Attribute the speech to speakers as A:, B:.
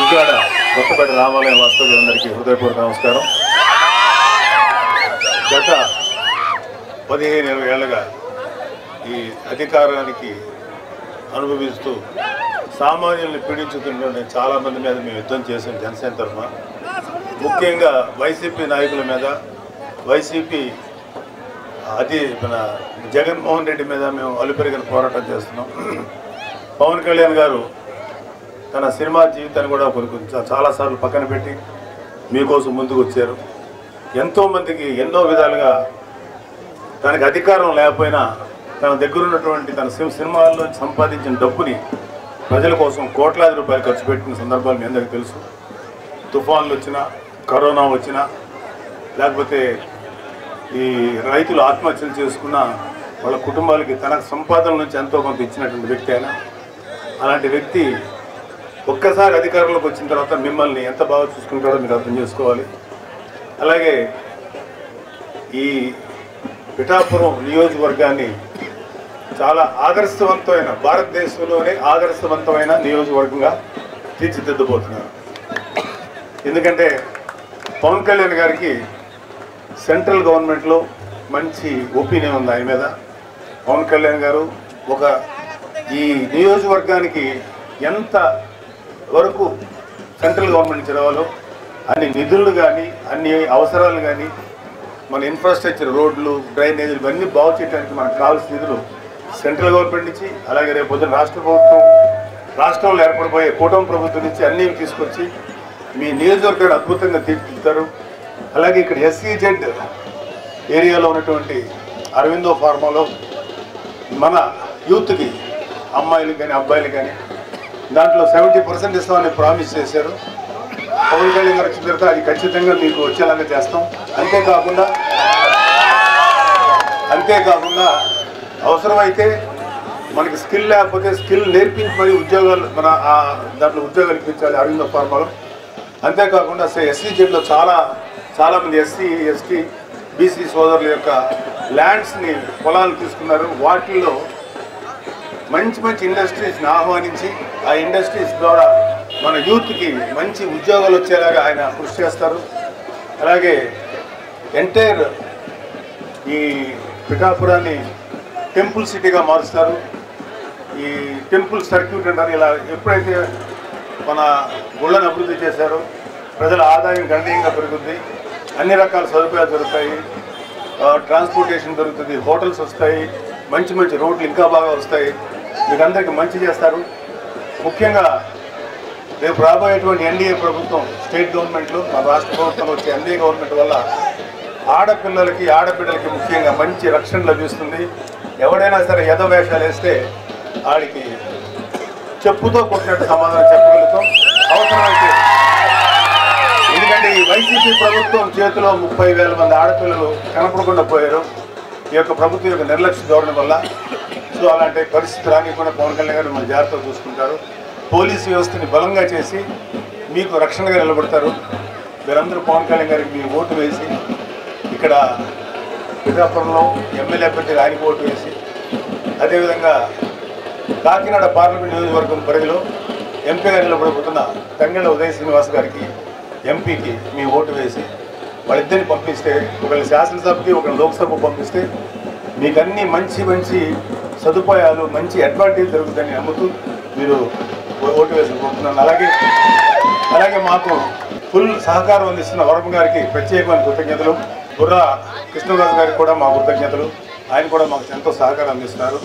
A: దుర్గాడ కొత్తపేట రామాలయం వాస్తవులందరికీ హృదయపూర్వక నమస్కారం. గత 15-20 ఏళ్ళుగా ఈ అధికారానికి అనుభవిస్తూ సామాన్యుల్ని పీడించుతున్న చాలామంది మీద మేము యుద్ధం చేసాం జనసేన తరఫున. ముఖ్యంగా వైసీపీ నాయకుల మీద, వైసీపీ మన జగన్మోహన్ రెడ్డి మీద మేము అలుపెరిగిన పోరాటం చేస్తున్నాం. పవన్ కళ్యాణ్ గారు తన సినిమా జీవితాన్ని కూడా చాలాసార్లు పక్కన పెట్టి మీకోసం ముందుకు వచ్చారు. ఎంతోమందికి ఎన్నో విధాలుగా తనకి అధికారం లేకపోయినా తన దగ్గర ఉన్నటువంటి తన సినిమాల్లో సంపాదించిన డబ్బుని ప్రజల కోసం కోట్లాది రూపాయలు ఖర్చు పెట్టిన సందర్భాలు మీ అందరికీ తెలుసు. తుఫాన్లు వచ్చినా, కరోనా వచ్చినా, లేకపోతే ఈ రైతులు ఆత్మహత్యలు చేసుకున్న వాళ్ళ కుటుంబాలకి తన సంపాదన నుంచి ఎంతో కొంత ఇచ్చినటువంటి వ్యక్తి అయినా, అలాంటి వ్యక్తి ఒక్కసారి అధికారంలోకి వచ్చిన తర్వాత మిమ్మల్ని ఎంత బాగా చూసుకుంటారో మీరు అర్థం చేసుకోవాలి. అలాగే ఈ పిఠాపురం నియోజకవర్గాన్ని చాలా ఆదర్శవంతమైన, భారతదేశంలోనే ఆదర్శవంతమైన నియోజకవర్గంగా తీర్చిదిద్దబోతున్నారు. ఎందుకంటే పవన్ కళ్యాణ్ గారికి సెంట్రల్ గవర్నమెంట్లో మంచి ఒపీనియన్ ఉంది ఆయన మీద. పవన్ కళ్యాణ్ గారు ఈ నియోజకవర్గానికి ఎంత వరకు సెంట్రల్ గవర్నమెంట్ నుంచి రావాలో అన్ని నిధులు కానీ, అన్ని అవసరాలు కానీ, మన ఇన్ఫ్రాస్ట్రక్చర్, రోడ్లు, డ్రైనేజీలు ఇవన్నీ బాగు చేయడానికి మనకు కావాల్సిన నిధులు సెంట్రల్ గవర్నమెంట్ నుంచి, అలాగే రేపు పొద్దున రాష్ట్ర ప్రభుత్వం, రాష్ట్రంలో ఏర్పడిపోయే కూటమి ప్రభుత్వం నుంచి అన్నీ తీసుకొచ్చి మీ నియోజకవర్గాన్ని అద్భుతంగా తీర్చిదిద్దారు. అలాగే ఇక్కడ SEZ ఏరియాలో ఉన్నటువంటి అరవిందో ఫార్మాలో మన యూత్కి, అమ్మాయిలకు కానీ అబ్బాయిలకు కానీ దాంట్లో 70% ఇస్తామని ప్రామిస్ చేశారు. పవన్ కళ్యాణ్ గారు వచ్చిన తర్వాత అది ఖచ్చితంగా మీకు వచ్చేలాగా చేస్తాం. అంతేకాకుండా అవసరమైతే మనకి స్కిల్ లేకపోతే స్కిల్ నేర్పించి మరి ఉద్యోగాలు దాంట్లో ఉద్యోగాలు ఇప్పించాలి అరవిందో ఫార్మాలో. అంతేకాకుండా SEZలో చాలామంది SC, ST, BC సోదరుల యొక్క ల్యాండ్స్ని, పొలాలు తీసుకున్నారు. వాటిల్లో మంచి ఇండస్ట్రీస్ని ఆహ్వానించి ఆ ఇండస్ట్రీస్ ద్వారా మన యూత్కి మంచి ఉద్యోగాలు వచ్చేలాగా ఆయన కృషి చేస్తారు. అలాగే ఎంటైర్ ఈ పిఠాపురాన్ని టెంపుల్ సిటీగా మారుస్తారు. ఈ టెంపుల్ సర్క్యూట్ అంటారు. ఇలా ఎప్పుడైతే మన గుళ్ళను అభివృద్ధి చేశారో ప్రజల ఆదాయం గణనీయంగా పెరుగుతుంది, అన్ని రకాల సదుపాయాలు దొరుకుతాయి, ట్రాన్స్పోర్టేషన్ దొరుకుతుంది, హోటల్స్ వస్తాయి, మంచి రోడ్లు ఇంకా బాగా వస్తాయి, మీకందరికీ మంచి చేస్తారు. ముఖ్యంగా రేపు రాబోయేటువంటి NDA ప్రభుత్వం, స్టేట్ గవర్నమెంట్లో, మన రాష్ట్ర ప్రభుత్వం వచ్చే NDA గవర్నమెంట్ వల్ల ఆడపిల్లలకి, ఆడబిడ్డలకి ముఖ్యంగా మంచి రక్షణ లభిస్తుంది. ఎవడైనా సరే వేషాలు వేస్తే ఆడికి చెప్పుతో కొట్టినట్టు సమాధానం చెప్పగలుగుతాం అవసరమైతే. ఎందుకంటే ఈ వైసీపీ ప్రభుత్వం చేతిలో 30,000 మంది ఆడపిల్లలు కనపడకుండా పోయారు ఈ యొక్క ప్రభుత్వం యొక్క నిర్లక్ష్య ధోరణి వల్ల. సో అలాంటి పరిస్థితులు రానికుండా పవన్ కళ్యాణ్ గారు మన జాగ్రత్తగా చూసుకుంటారు. పోలీసు వ్యవస్థని బలంగా చేసి మీకు రక్షణగా నిలబడతారు. మీరందరూ పవన్ కళ్యాణ్ గారికి మీరు ఓటు వేసి, ఇక్కడ పిఠాపురంలో ఎమ్మెల్యే అభ్యర్థిగా ఆయనకు ఓటు వేసి, అదేవిధంగా కాకినాడ పార్లమెంట్ నియోజకవర్గం పరిధిలో ఎంపీగా నిలబడిపోతున్న తంగెళ్ళ ఉదయ శ్రీనివాస్ గారికి, ఎంపీకి మీ ఓటు వేసి వాళ్ళిద్దరిని పంపిస్తే, ఒకరిని శాసనసభకి, ఒకరిని లోక్సభకు పంపిస్తే మీకు అన్ని మంచి సదుపాయాలు, మంచి అడ్వాంటేజ్ జరుగుతుందని నమ్ముతూ మీరు ఓటు వేసుకుంటున్నాను. అలాగే మాకు ఫుల్ సహకారం అందిస్తున్న వరమ గారికి ప్రత్యేకమైన కృతజ్ఞతలు. బుర్రా కృష్ణరాజు గారికి కూడా మా కృతజ్ఞతలు. ఆయన కూడా మాకు ఎంతో సహకారం అందిస్తున్నారు.